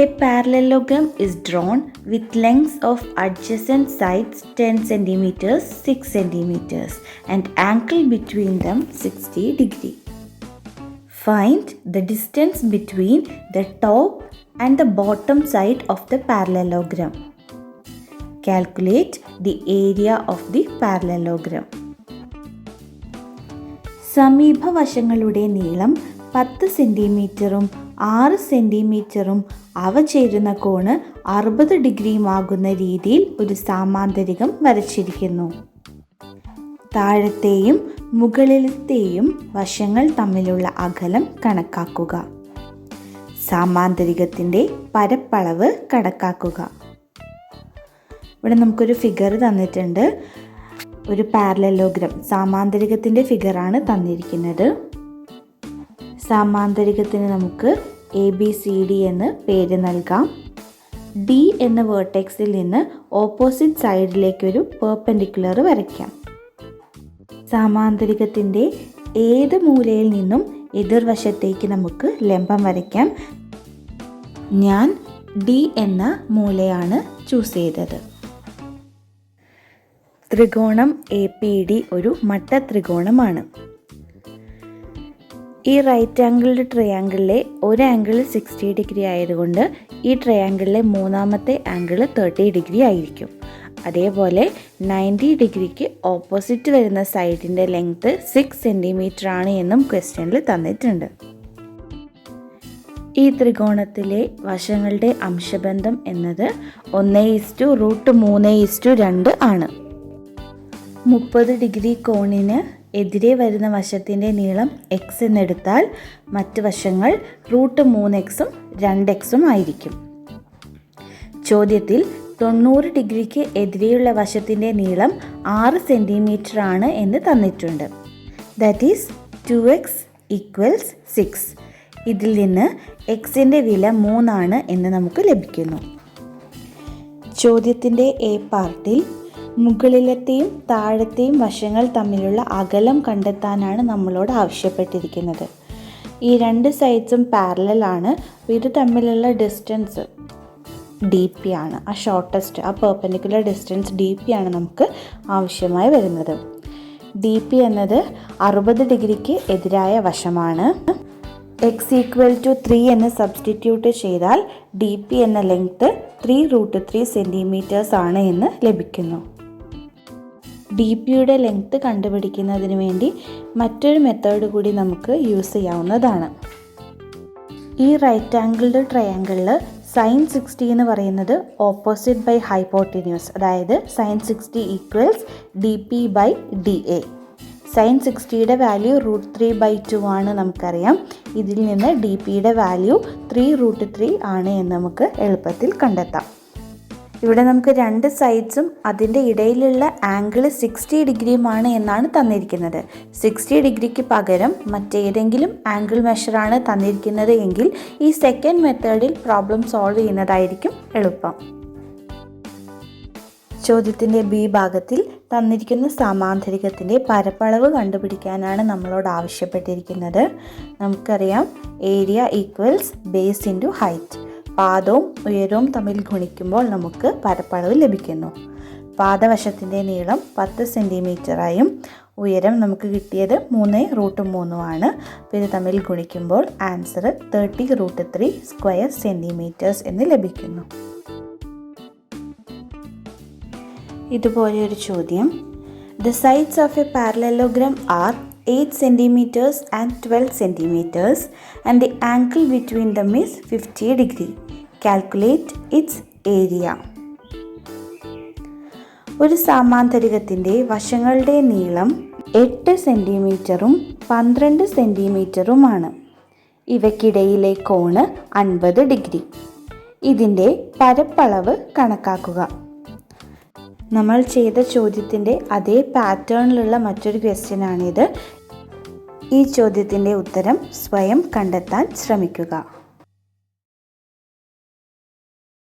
A parallelogram is drawn with lengths of adjacent sides 10 cm, 6 cm and angle between them 60 degree. Find the distance between the top and the bottom side of the parallelogram. Calculate the area of the parallelogram. സമീപവശങ്ങളുടെ നീളം 10 സെൻറ്റിമീറ്ററും 6 സെൻറ്റിമീറ്ററും അവ ചേരുന്ന cone 60 ഡിഗ്രിയുമാകുന്ന രീതിയിൽ ഒരു സാമാന്തരികം വരച്ചിരിക്കുന്നു. താഴത്തെയും മുകളിലത്തെയും വശങ്ങൾ തമ്മിലുള്ള അകലം കണക്കാക്കുക. സാമാന്തരികത്തിൻ്റെ പരപ്പളവ് കണക്കാക്കുക. ഇവിടെ നമുക്കൊരു ഫിഗർ തന്നിട്ടുണ്ട്. ഒരു പാരലലോഗ്രാം സാമാന്തരികത്തിൻ്റെ ഫിഗറാണ് തന്നിരിക്കുന്നത്. സാമാന്തരികത്തിന് നമുക്ക് ABCD എന്ന് പേര് നൽകാം. D എന്ന വേർട്ടെക്സിൽ നിന്ന് ഓപ്പോസിറ്റ് സൈഡിലേക്കൊരു പെർപെൻഡിക്കുലർ വരയ്ക്കാം. സാമാന്തരികത്തിൻ്റെ ഏത് മൂലയിൽ നിന്നും എതിർവശത്തേക്ക് നമുക്ക് ലംബം വരയ്ക്കാം. ഞാൻ D എന്ന മൂലയാണ് ചൂസ് ചെയ്തത്. ത്രികോണം APD ഒരു മട്ട ത്രികോണമാണ്. ഈ റൈറ്റ് ആംഗിൾഡ് ട്രയാങ്കിളിലെ ഒരു ആംഗിൾ 60 ഡിഗ്രി ആയതുകൊണ്ട് ഈ ട്രയാങ്കിളിലെ മൂന്നാമത്തെ ആംഗിൾ 30 ഡിഗ്രി ആയിരിക്കും. അതേപോലെ 90 ഡിഗ്രിക്ക് ഓപ്പോസിറ്റ് വരുന്ന സൈഡിൻ്റെ ലെങ്ത് 6 സെൻറ്റിമീറ്റർ ആണ് എന്നും ക്വസ്റ്റ്യനിൽ തന്നിട്ടുണ്ട്. ഈ ത്രികോണത്തിലെ വശങ്ങളുടെ അംശബന്ധം എന്നത് 1:√3:2 ആണ്. 30 ഡിഗ്രി കോണിന് എതിരെ വരുന്ന വശത്തിൻ്റെ നീളം x എന്നെടുത്താൽ മറ്റ് വശങ്ങൾ √3x 2x ആയിരിക്കും. ചോദ്യത്തിൽ 90 ഡിഗ്രിക്ക് എതിരെയുള്ള വശത്തിൻ്റെ നീളം 6 സെൻറ്റിമീറ്റർ ആണ് എന്ന് തന്നിട്ടുണ്ട്. That is 2x = 6. ഇതിൽ നിന്ന് എക്സിൻ്റെ വില 3 ആണ് എന്ന് നമുക്ക് ലഭിക്കുന്നു. ചോദ്യത്തിൻ്റെ A പാർട്ടിൽ മുകളിലത്തെയും താഴത്തെയും വശങ്ങൾ തമ്മിലുള്ള അകലം കണ്ടെത്താനാണ് നമ്മളോട് ആവശ്യപ്പെട്ടിരിക്കുന്നത്. ഈ രണ്ട് സൈഡ്സും പാരലൽ ആണ്. ഇത് തമ്മിലുള്ള ഡിസ്റ്റൻസ് DP ആണ്. ആ ഷോർട്ടസ്റ്റ് ആ പെർപെൻഡിക്കുലർ ഡിസ്റ്റൻസ് DP ആണ് നമുക്ക് ആവശ്യമായി വരുന്നത്. DP എന്നത് 60 ഡിഗ്രിക്ക് എതിരായ വശമാണ്. x = 3 എന്ന് സബ്സ്റ്റിറ്റ്യൂട്ട് ചെയ്താൽ DP എന്ന ലെങ്ത് 3√3 സെൻറ്റിമീറ്റേഴ്സ് ആണ് എന്ന് ലഭിക്കുന്നു. DPയുടെ ലെങ്ത് കണ്ടുപിടിക്കുന്നതിന് വേണ്ടി മറ്റൊരു മെത്തേഡ് കൂടി നമുക്ക് യൂസ് ചെയ്യാവുന്നതാണ്. ഈ റൈറ്റ് ആംഗിൾഡ് ട്രയാങ്കിളിൽ sin 60 എന്ന് പറയുന്നത് ഓപ്പോസിറ്റ് ബൈ ഹൈപ്പോട്ടിന്യൂസ്, അതായത് sin 60 = DP/DA. sin 60യുടെ വാല്യൂ √3/2 ആണ് നമുക്കറിയാം. ഇതിൽ നിന്ന് DPയുടെ വാല്യൂ 3√3 ആണ് എന്ന് നമുക്ക് എളുപ്പത്തിൽ കണ്ടെത്താം. ഇവിടെ നമുക്ക് രണ്ട് സൈഡ്സും അതിൻ്റെ ഇടയിലുള്ള ആംഗിൾ 60 ഡിഗ്രിയുമാണ് എന്നാണ് തന്നിരിക്കുന്നത്. 60 ഡിഗ്രിക്ക് പകരം മറ്റേതെങ്കിലും ആംഗിൾ മെഷറാണ് തന്നിരിക്കുന്നത് എങ്കിൽ ഈ സെക്കൻഡ് മെത്തേഡിൽ പ്രോബ്ലം സോൾവ് ചെയ്യുന്നതായിരിക്കും എളുപ്പം. ചോദ്യത്തിൻ്റെ B ഭാഗത്തിൽ തന്നിരിക്കുന്ന സമാന്തരികത്തിൻ്റെ പരപ്പളവ് കണ്ടുപിടിക്കാനാണ് നമ്മളോട് ആവശ്യപ്പെട്ടിരിക്കുന്നത്. നമുക്കറിയാം ഏരിയ = ബേസ് × ഹൈറ്റ്. പാദവും ഉയരവും തമ്മിൽ ഗുണിക്കുമ്പോൾ നമുക്ക് പരപ്പളവ് ലഭിക്കുന്നു. പാദവശത്തിൻ്റെ നീളം 10 സെൻറ്റിമീറ്ററായും ഉയരം നമുക്ക് കിട്ടിയത് 3√3 ആണ്. അപ്പോൾ ഇത് തമ്മിൽ ഗുണിക്കുമ്പോൾ ആൻസർ 30√3 സ്ക്വയർ സെൻറ്റിമീറ്റേഴ്സ് എന്ന് ലഭിക്കുന്നു. ഇതുപോലെയൊരു ചോദ്യം. The sides of a parallelogram are 8 centimeters and 12 centimeters and the angle between them is 50 degree. Calculate its area. ഒരു സമാന്തരികത്തിൻ്റെ വശങ്ങളുടെ നീളം 8 സെൻറ്റിമീറ്ററും 12 സെൻറ്റിമീറ്ററുമാണ്. ഇവയ്ക്കിടയിലെ കോണ് 50 ഡിഗ്രി. ഇതിൻ്റെ പരപ്പളവ് കണക്കാക്കുക. നമ്മൾ ചെയ്ത ചോദ്യത്തിൻ്റെ അതേ പാറ്റേണിലുള്ള മറ്റൊരു ക്വസ്റ്റ്യനാണിത്. ഈ ചോദ്യത്തിൻ്റെ ഉത്തരം സ്വയം കണ്ടെത്താൻ ശ്രമിക്കുക.